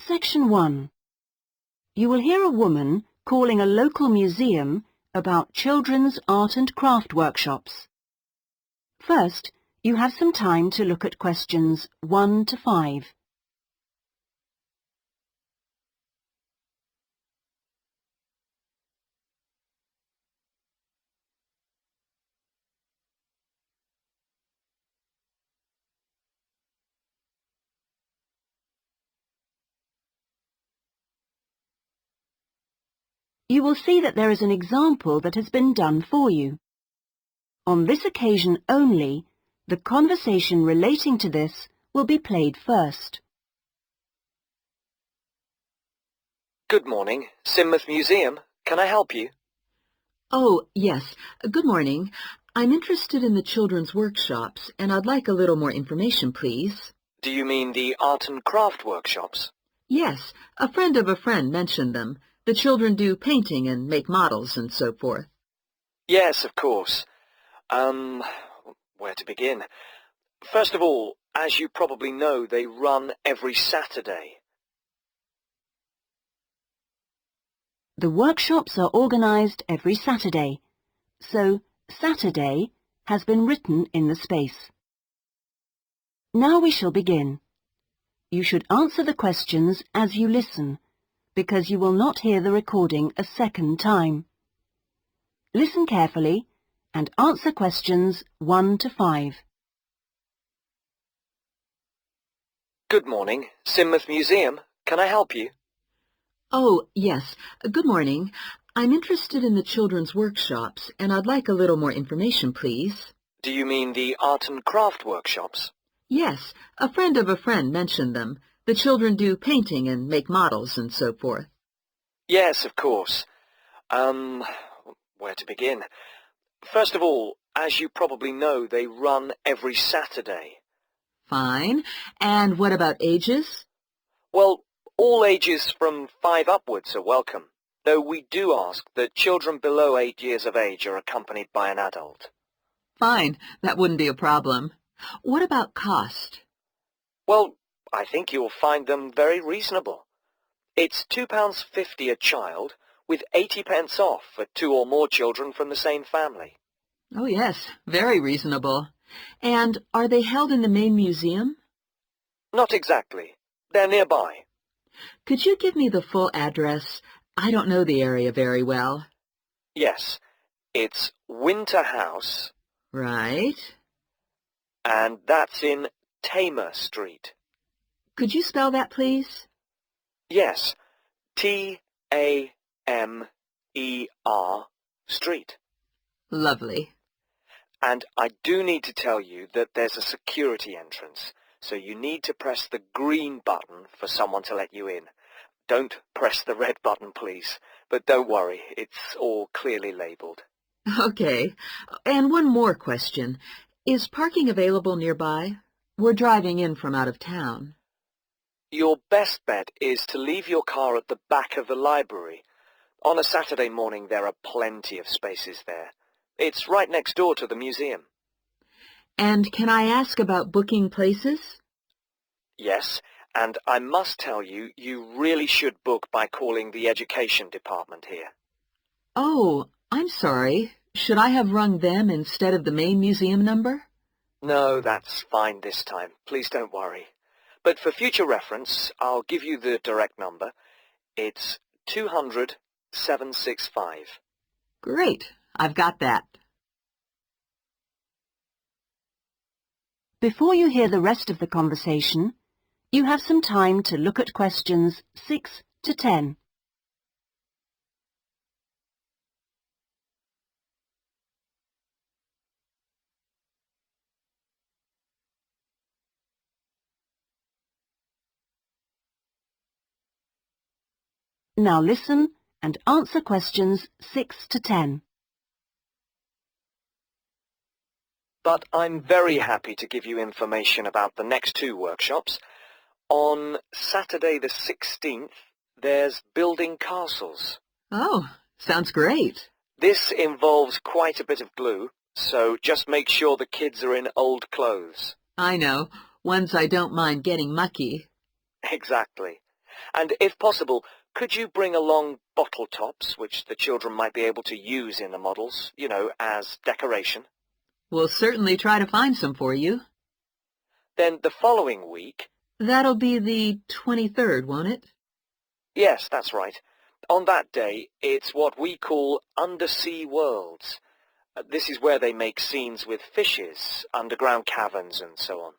Section 1. You will hear a woman calling a local museum about children's art and craft workshops. First, you have some time to look at questions 1 to 5. You will see that there is an example that has been done for you. On this occasion only, the conversation relating to this will be played first. Good morning, Sidmouth Museum. Can I help you? Oh, yes. Good morning. I'm interested in the children's workshops, and I'd like a little more information, please. Do you mean the art and craft workshops? Yes, a friend of a friend mentioned them. The children do painting and make models and so forth. Yes, of course. Where to begin? First of all, as you probably know, they run every Saturday. The workshops are organised every Saturday, so Saturday has been written in the space. Now we shall begin. You should answer the questions as you listen, because you will not hear the recording a second time. Listen carefully and answer questions 1 to 5. Good morning, Sidmouth Museum. Can I help you? Oh, yes. Good morning. I'm interested in the children's workshops, and I'd like a little more information, please. Do you mean the art and craft workshops? Yes, a friend of a friend mentioned them. The children do painting and make models and so forth. Yes, of course. Where to begin? First of all, as you probably know, they run every Saturday. Fine. And what about ages? Well, all ages from 5 upwards are welcome, though we do ask that children below 8 years of age are accompanied by an adult. Fine. That wouldn't be a problem. What about cost? Well, I think you'll find them very reasonable. It's £2.50 a child, with 80p off for 2 or more children from the same family. Oh, yes. Very reasonable. And are they held in the main museum? Not exactly. They're nearby. Could you give me the full address? I don't know the area very well. Yes, it's Winter House, Right. and that's in Tamer Street. Could you spell that, please? Yes, Tamer Street. Lovely. And I do need to tell you that there's a security entrance, so you need to press the green button for someone to let you in. Don't press the red button, please. But don't worry, it's all clearly labelled. Okay. And one more question. Is parking available nearby? We're driving in from out of town. Your best bet is to leave your car at the back of the library. On a Saturday morning, there are plenty of spaces there. It's right next door to the museum. And can I ask about booking places? Yes, and I must tell you, you really should book by calling the education department here. Oh, I'm sorry. Should I have rung them instead of the main museum number? No, that's fine this time. Please don't worry. But for future reference, I'll give you the direct number. It's 200-765. Great. I've got that. Before you hear the rest of the conversation, you have some time to look at questions 6 to 10. Now listen and answer questions 6 to 10. But I'm very happy to give you information about the next 2 workshops. On Saturday the 16th, there's building castles. Oh, sounds great. This involves quite a bit of glue, so just make sure the kids are in old clothes. I know. Ones I don't mind getting mucky. Exactly. And if possible, could you bring along bottle tops, which the children might be able to use in the models, you know, as decoration? We'll certainly try to find some for you. Then the following week... That'll be the 23rd, won't it? Yes, that's right. On that day, it's what we call undersea worlds. This is where they make scenes with fishes, underground caverns, and so on.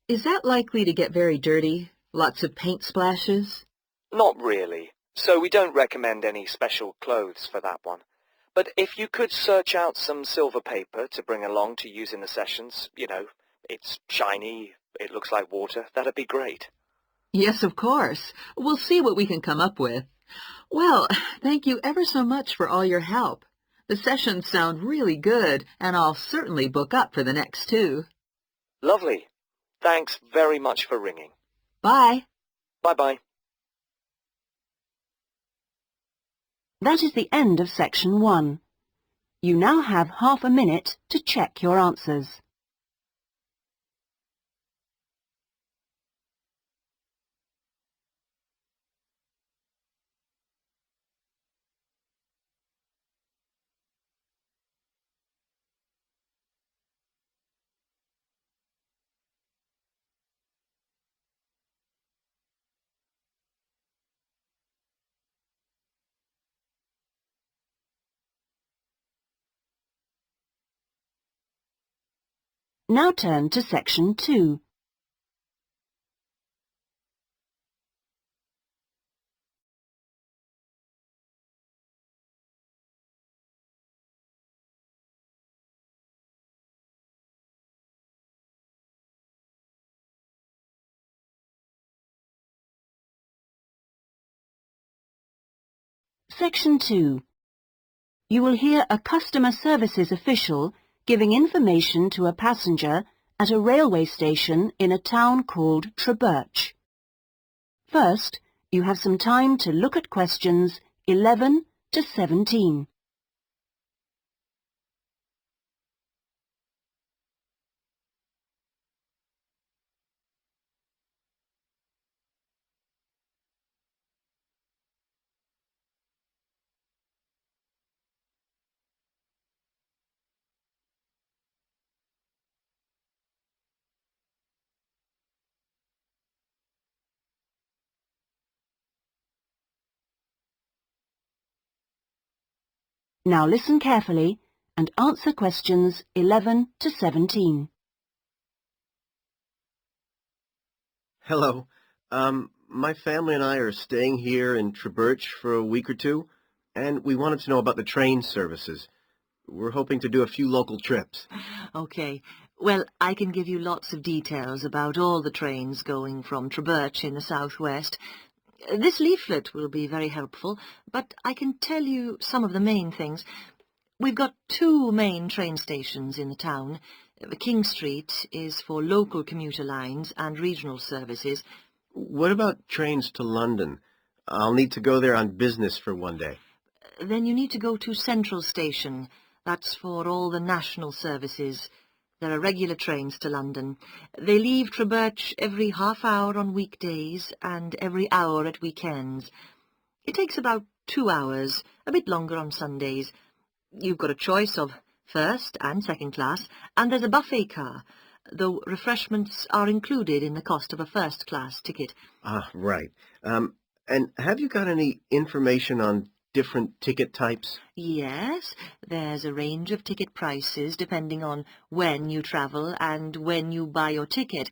Is that likely to get very dirty? Lots of paint splashes? Not really, so we don't recommend any special clothes for that one. But if you could search out some silver paper to bring along to use in the sessions, you know, it's shiny, it looks like water, that'd be great. Yes, of course. We'll see what we can come up with. Well, thank you ever so much for all your help. The sessions sound really good, and I'll certainly book up for the next 2. Lovely. Thanks very much for ringing. Bye. Bye-bye. That is the end of section 1. You now have half a minute to check your answers. Now turn to section 2. Section 2. You will hear a customer services official giving information to a passenger at a railway station in a town called Trebirch. First, you have some time to look at questions 11 to 17. Now listen carefully and answer questions 11 to 17. Hello. My family and I are staying here in Trebirch for a week or 2, and we wanted to know about the train services. We're hoping to do a few local trips. Okay. Well, I can give you lots of details about all the trains going from Trebirch in the southwest. This leaflet will be very helpful, but I can tell you some of the main things. We've got 2 main train stations in the town. King Street is for local commuter lines and regional services. What about trains to London? I'll need to go there on business for one day. Then you need to go to Central Station. That's for all the national services. There are regular trains to London. They leave Trebirch every half hour on weekdays and every hour at weekends. It takes about 2 hours, a bit longer on Sundays. You've got a choice of first and second class, and there's a buffet car, though refreshments are included in the cost of a first-class ticket. Ah, right. And have you got any information on different ticket types? Yes, there's a range of ticket prices depending on when you travel and when you buy your ticket.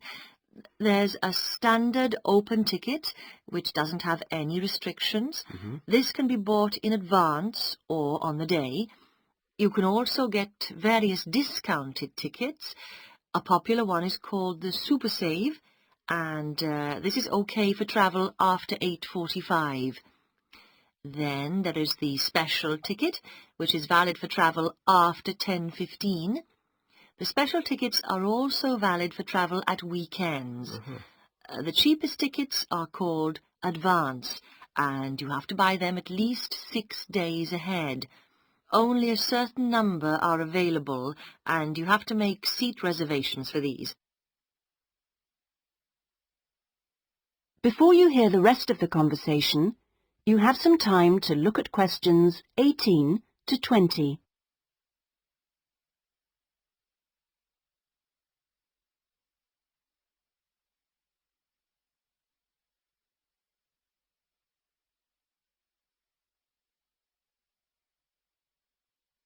There's a standard open ticket, which doesn't have any restrictions. This can be bought in advance or on the day. You can also get various discounted tickets. A popular one is called the Super Save, and this is okay for travel after 8:45. Then there is the special ticket, which is valid for travel after 10:15. The special tickets are also valid for travel at weekends. The cheapest tickets are called advance, and you have to buy them at least 6 days ahead. Only a certain number are available, and you have to make seat reservations for these. Before you hear the rest of the conversation, you have some time to look at questions 18 to 20.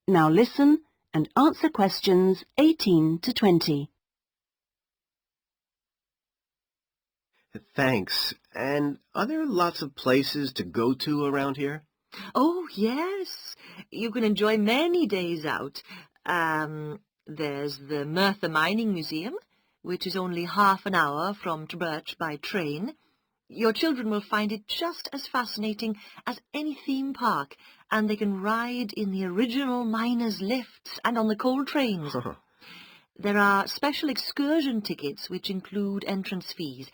Now listen and answer questions 18 to 20. Thanks. And are there lots of places to go to around here? Oh, yes. You can enjoy many days out. There's the Merthyr Mining Museum, which is only half an hour from Trubirch by train. Your children will find it just as fascinating as any theme park, and they can ride in the original miners' lifts and on the coal trains. There are special excursion tickets which include entrance fees.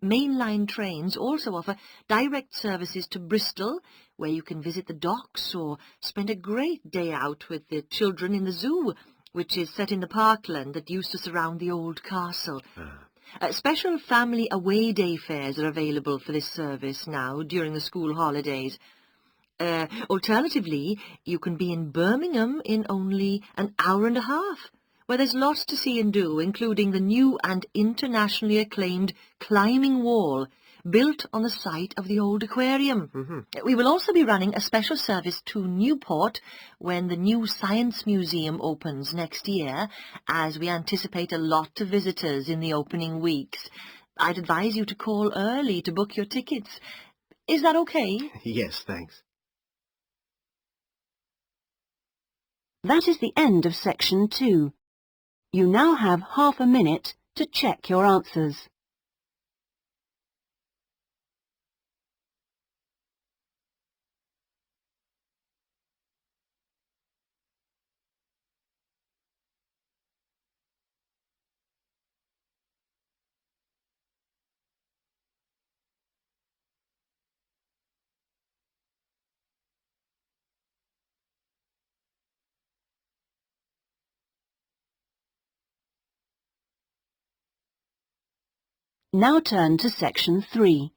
Mainline trains also offer direct services to Bristol, where you can visit the docks or spend a great day out with the children in the zoo, which is set in the parkland that used to surround the old castle. Special family away day fares are available for this service now during the school holidays. Alternatively, you can be in Birmingham in only an hour and a half, where there's lots to see and do, including the new and internationally acclaimed climbing wall, built on the site of the old aquarium. We will also be running a special service to Newport when the new Science Museum opens next year, as we anticipate a lot of visitors in the opening weeks. I'd advise you to call early to book your tickets. Is that okay? Yes, thanks. That is the end of section 2. You now have half a minute to check your answers. Now turn to section 3.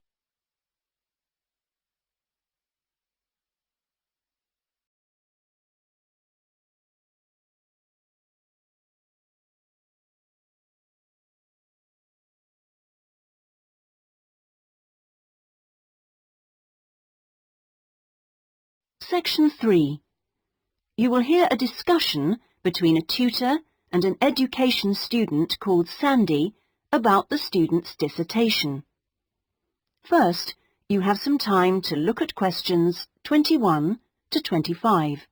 Section 3. You will hear a discussion between a tutor and an education student called Sandy about the student's dissertation. First, you have some time to look at questions 21 to 25.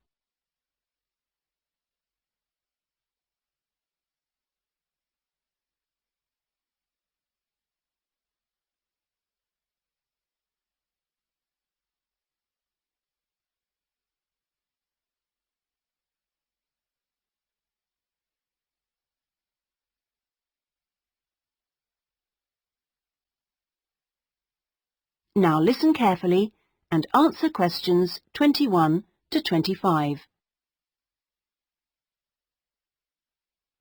Now listen carefully and answer questions 21 to 25.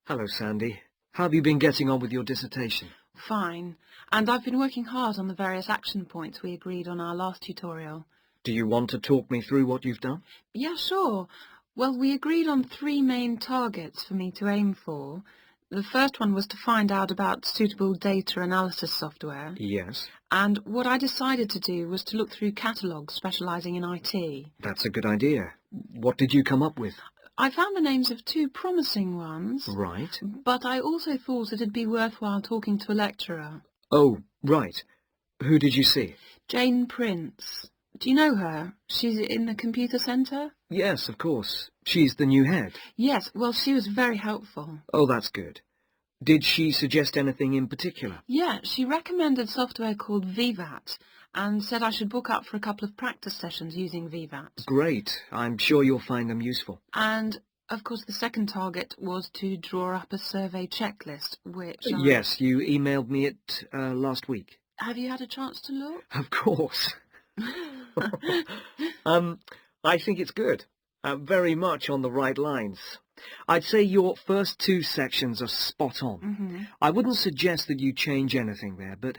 Hello, Sandy. How have you been getting on with your dissertation? Fine, and I've been working hard on the various action points we agreed on our last tutorial. Do you want to talk me through what you've done? Yeah, sure. Well, we agreed on 3 main targets for me to aim for. The first one was to find out about suitable data analysis software. Yes. And what I decided to do was to look through catalogues specialising in IT. That's a good idea. What did you come up with? I found the names of 2 promising ones. Right. But I also thought it'd be worthwhile talking to a lecturer. Oh, right. Who did you see? Jane Prince. Do you know her? She's in the computer centre? Yes, of course. She's the new head. Yes, well, she was very helpful. Oh, that's good. Did she suggest anything in particular? Yeah, she recommended software called VVAT and said I should book up for a couple of practice sessions using VVAT. Great. I'm sure you'll find them useful. And, of course, the second target was to draw up a survey checklist, which Yes, you emailed me it last week. Have you had a chance to look? Of course. I think it's good. Very much on the right lines. I'd say your first 2 sections are spot on. Mm-hmm. I wouldn't suggest that you change anything there, but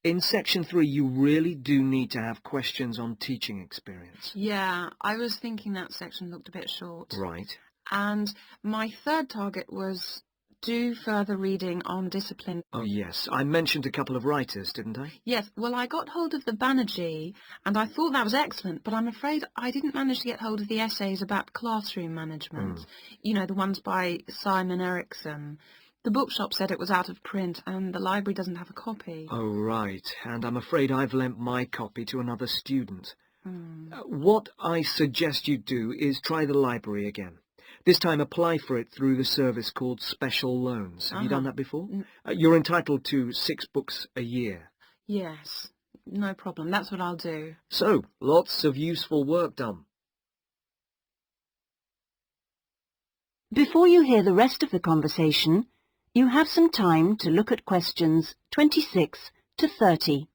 In Section 3, you really do need to have questions on teaching experience. Yeah, I was thinking that section looked a bit short. Right. And my third target was do further reading on discipline. Oh, yes. I mentioned a couple of writers, didn't I? Yes, well, I got hold of the Banerjee, and I thought that was excellent, but I'm afraid I didn't manage to get hold of the essays about classroom management. You know, the ones by Simon Erickson. The bookshop said it was out of print, and the library doesn't have a copy. Oh, right. And I'm afraid I've lent my copy to another student. Hmm. What I suggest you do is try the library again. This time apply for it through the service called Special Loans. Have you done that before? You're entitled to 6 books a year. Yes, no problem. That's what I'll do. So, lots of useful work done. Before you hear the rest of the conversation, you have some time to look at questions 26 to 30.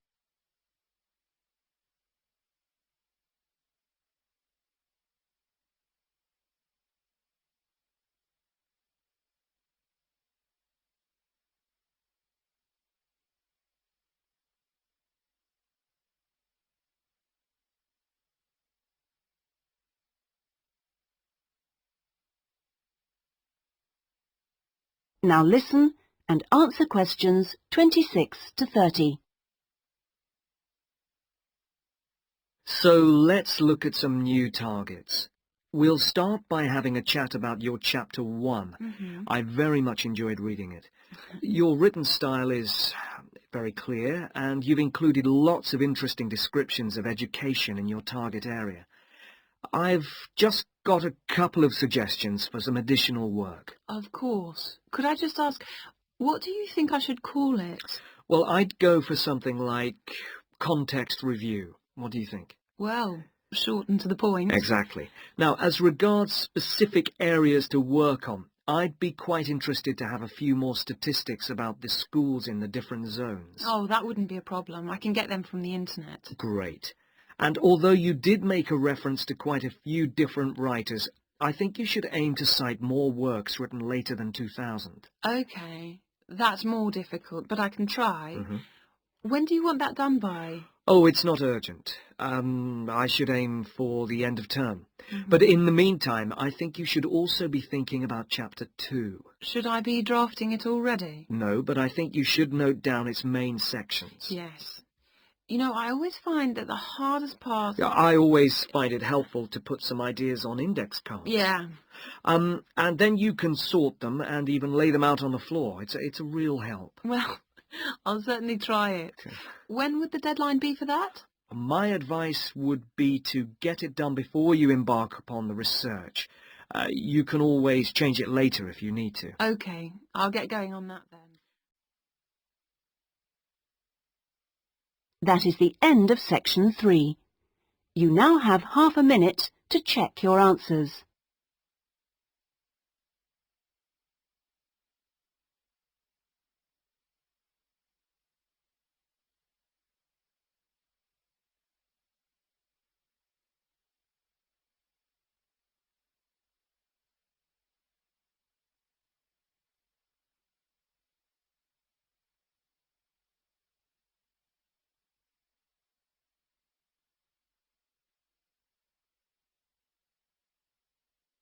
Now listen and answer questions 26 to 30. So let's look at some new targets. We'll start by having a chat about your Chapter 1. I very much enjoyed reading it. Your written style is very clear, and you've included lots of interesting descriptions of education in your target area. I've just got a couple of suggestions for some additional work. Of course. Could I just ask, what do you think I should call it? Well, I'd go for something like context review. What do you think? Well, short and to the point. Exactly. Now, as regards specific areas to work on, I'd be quite interested to have a few more statistics about the schools in the different zones. Oh, that wouldn't be a problem. I can get them from the internet. Great. And although you did make a reference to quite a few different writers, I think you should aim to cite more works written later than 2000. Okay. That's more difficult, but I can try. When do you want that done by? Oh, it's not urgent. I should aim for the end of term. But in the meantime, I think you should also be thinking about Chapter 2. Should I be drafting it already? No, but I think you should note down its main sections. Yes. You know, I always find that the hardest part... I always find it helpful to put some ideas on index cards. Yeah. And then you can sort them and even lay them out on the floor. It's a real help. Well, I'll certainly try it. When would the deadline be for that? My advice would be to get it done before you embark upon the research. You can always change it later if you need to. Okay, I'll get going on that then. That is the end of section 3. You now have half a minute to check your answers.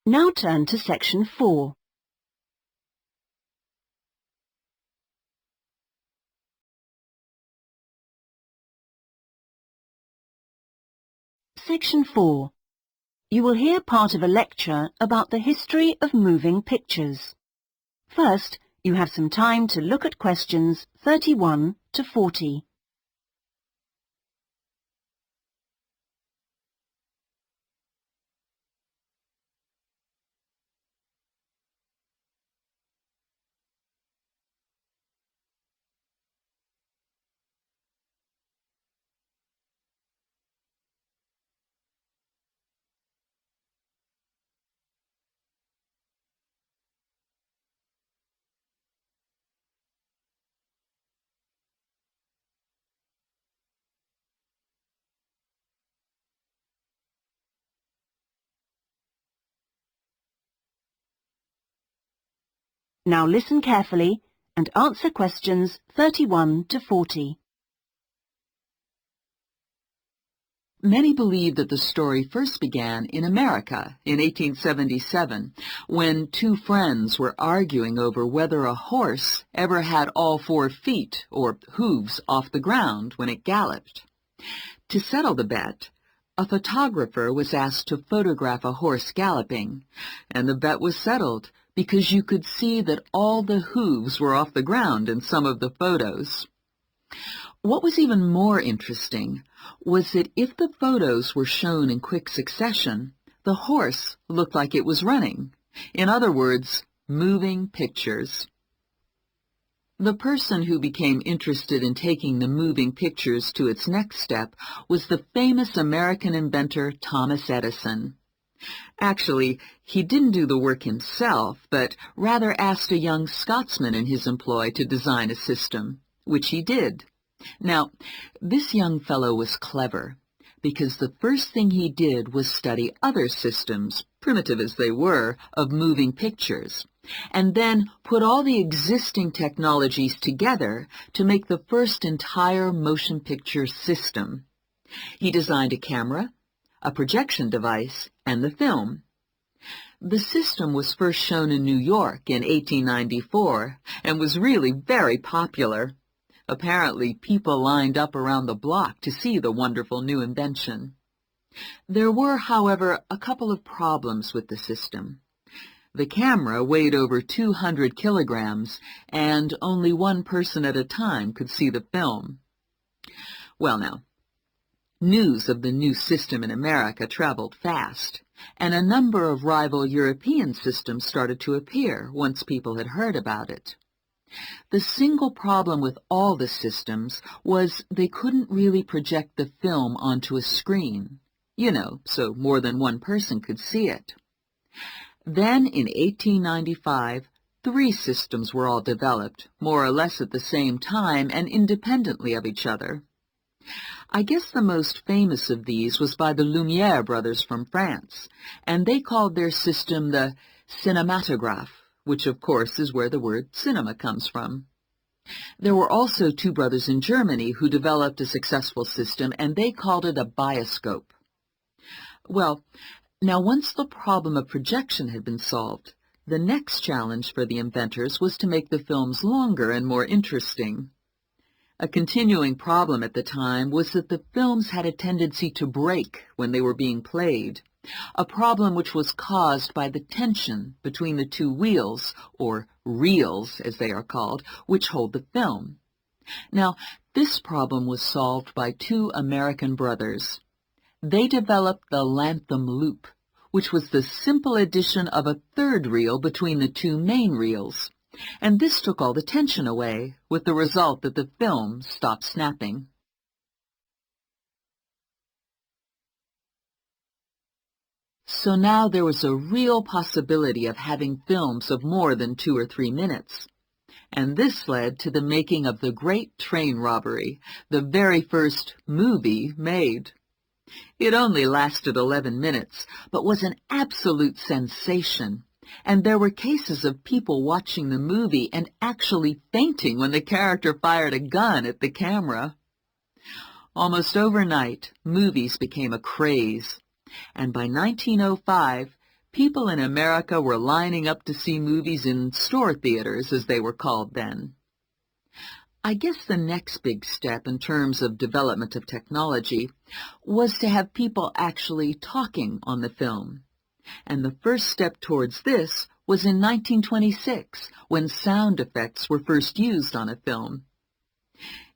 Now turn to section 4. Section 4. You will hear part of a lecture about the history of moving pictures. First, you have some time to look at questions 31 to 40. Now listen carefully and answer questions 31 to 40. Many believe that the story first began in America in 1877, when two friends were arguing over whether a horse ever had all 4 feet, or hooves, off the ground when it galloped. To settle the bet, a photographer was asked to photograph a horse galloping, and the bet was settled because you could see that all the hooves were off the ground in some of the photos. What was even more interesting was that if the photos were shown in quick succession, the horse looked like it was running. In other words, moving pictures. The person who became interested in taking the moving pictures to its next step was the famous American inventor Thomas Edison. Actually, he didn't do the work himself, but rather asked a young Scotsman in his employ to design a system, which he did. Now, this young fellow was clever, because the first thing he did was study other systems, primitive as they were, of moving pictures, and then put all the existing technologies together to make the first entire motion picture system. He designed a camera, a projection device, and the film. The system was first shown in New York in 1894 and was really very popular. Apparently, people lined up around the block to see the wonderful new invention. There were, however, a couple of problems with the system. The camera weighed over 200 kilograms, and only one person at a time could see the film. Well now, news of the new system in America traveled fast, and a number of rival European systems started to appear once people had heard about it. The single problem with all the systems was they couldn't really project the film onto a screen, so more than one person could see it. Then in 1895, 3 systems were all developed, more or less at the same time and independently of each other. I guess the most famous of these was by the Lumière brothers from France, and they called their system the cinematograph, which of course is where the word cinema comes from. There were also 2 brothers in Germany who developed a successful system, and they called it a bioscope. Well, now once the problem of projection had been solved, the next challenge for the inventors was to make the films longer and more interesting. A continuing problem at the time was that the films had a tendency to break when they were being played, a problem which was caused by the tension between the 2 wheels, or reels as they are called, which hold the film. Now, this problem was solved by 2 American brothers. They developed the Lantham loop, which was the simple addition of a 3rd reel between the 2 main reels, and this took all the tension away, with the result that the film stopped snapping. So now there was a real possibility of having films of more than 2 or 3 minutes. And this led to the making of the Great Train Robbery, the very first movie made. It only lasted 11 minutes, but was an absolute sensation, and there were cases of people watching the movie and actually fainting when the character fired a gun at the camera. Almost overnight, movies became a craze, and by 1905, people in America were lining up to see movies in store theaters, as they were called then. I guess the next big step in terms of development of technology was to have people actually talking on the film. And the first step towards this was in 1926, when sound effects were first used on a film.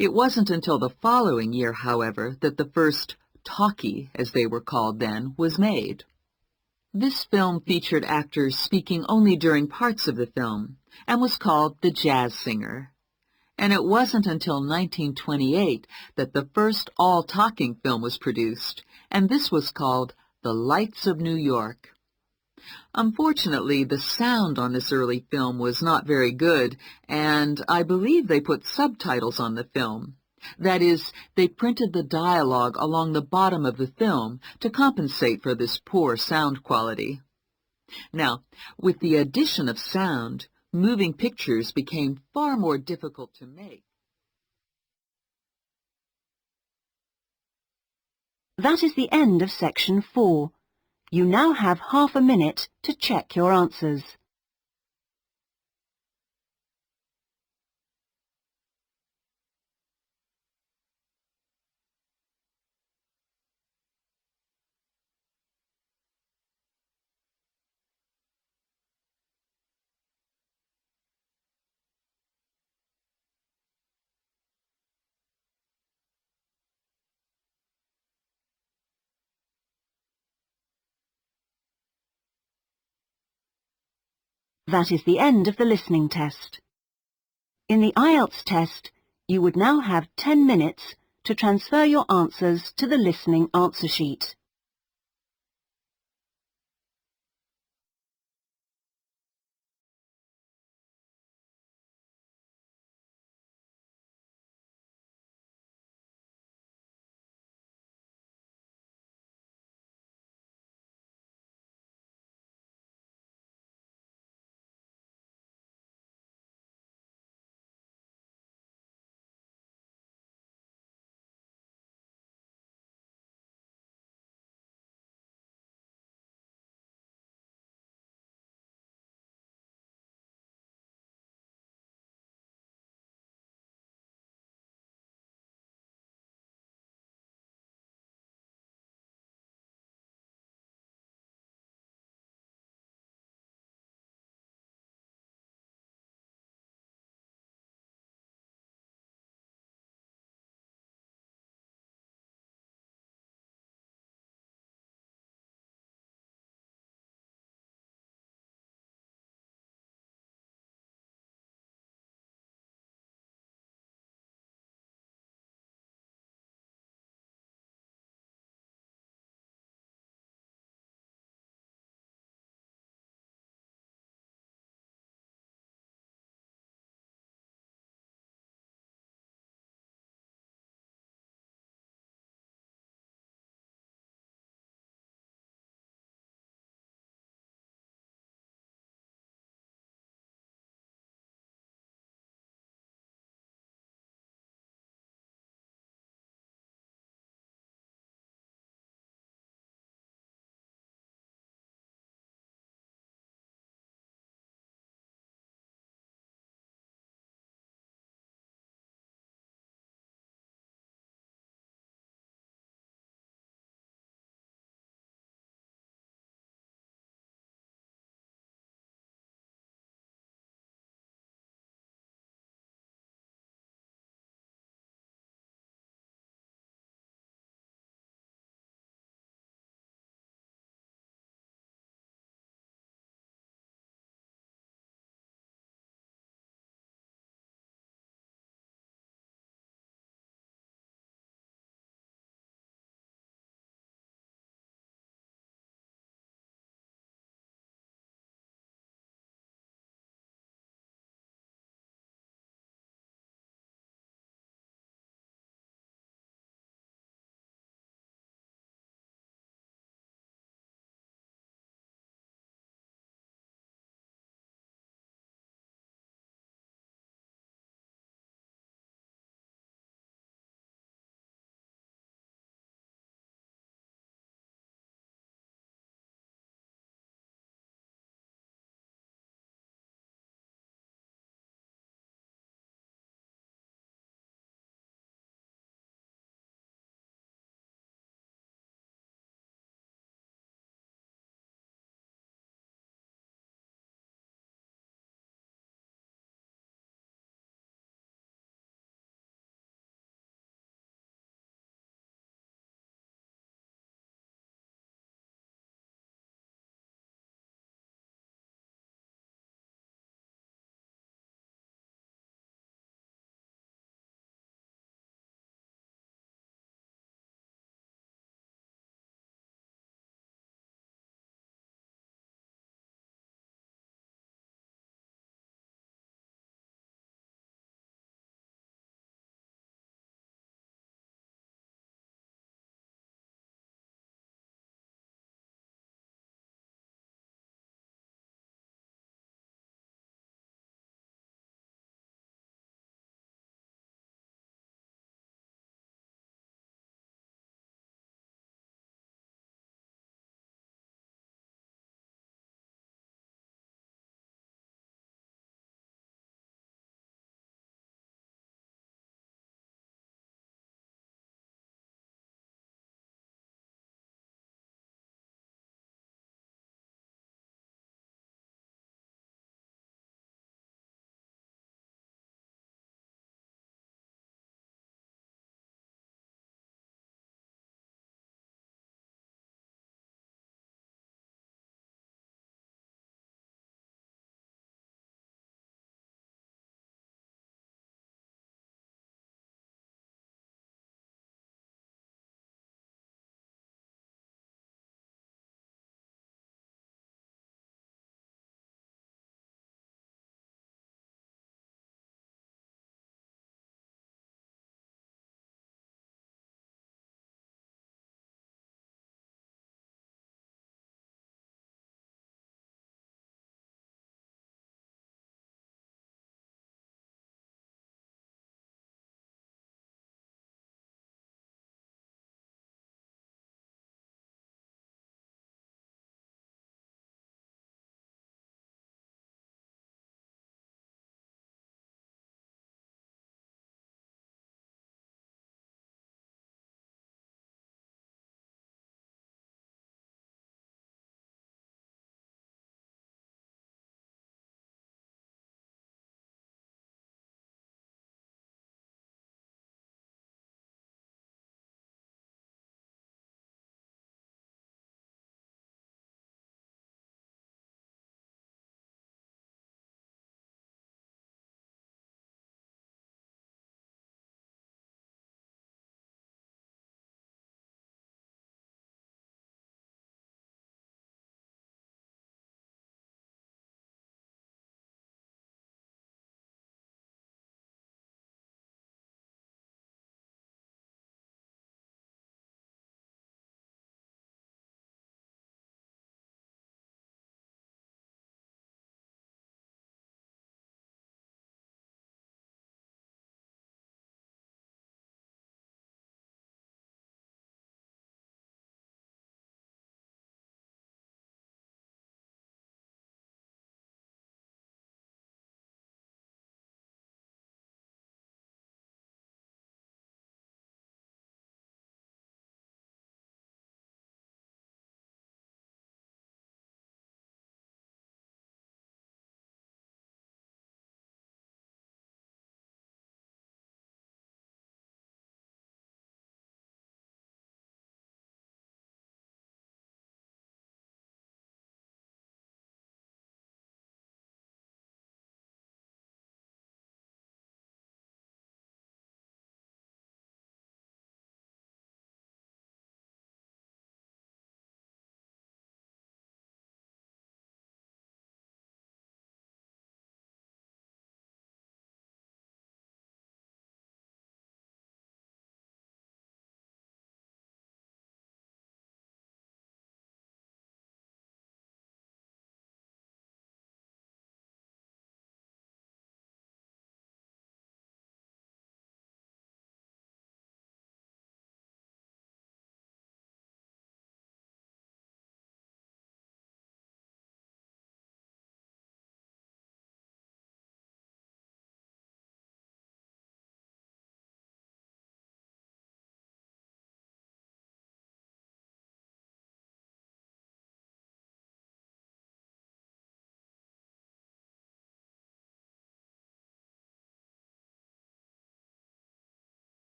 It wasn't until the following year, however, that the first talkie, as they were called then, was made. This film featured actors speaking only during parts of the film, and was called The Jazz Singer. And it wasn't until 1928 that the first all-talking film was produced, and this was called The Lights of New York. Unfortunately, the sound on this early film was not very good, and I believe they put subtitles on the film. That is, they printed the dialogue along the bottom of the film to compensate for this poor sound quality. Now, with the addition of sound, moving pictures became far more difficult to make. That is the end of section 4. You now have half a minute to check your answers. That is the end of the listening test. In the IELTS test, you would now have 10 minutes to transfer your answers to the listening answer sheet.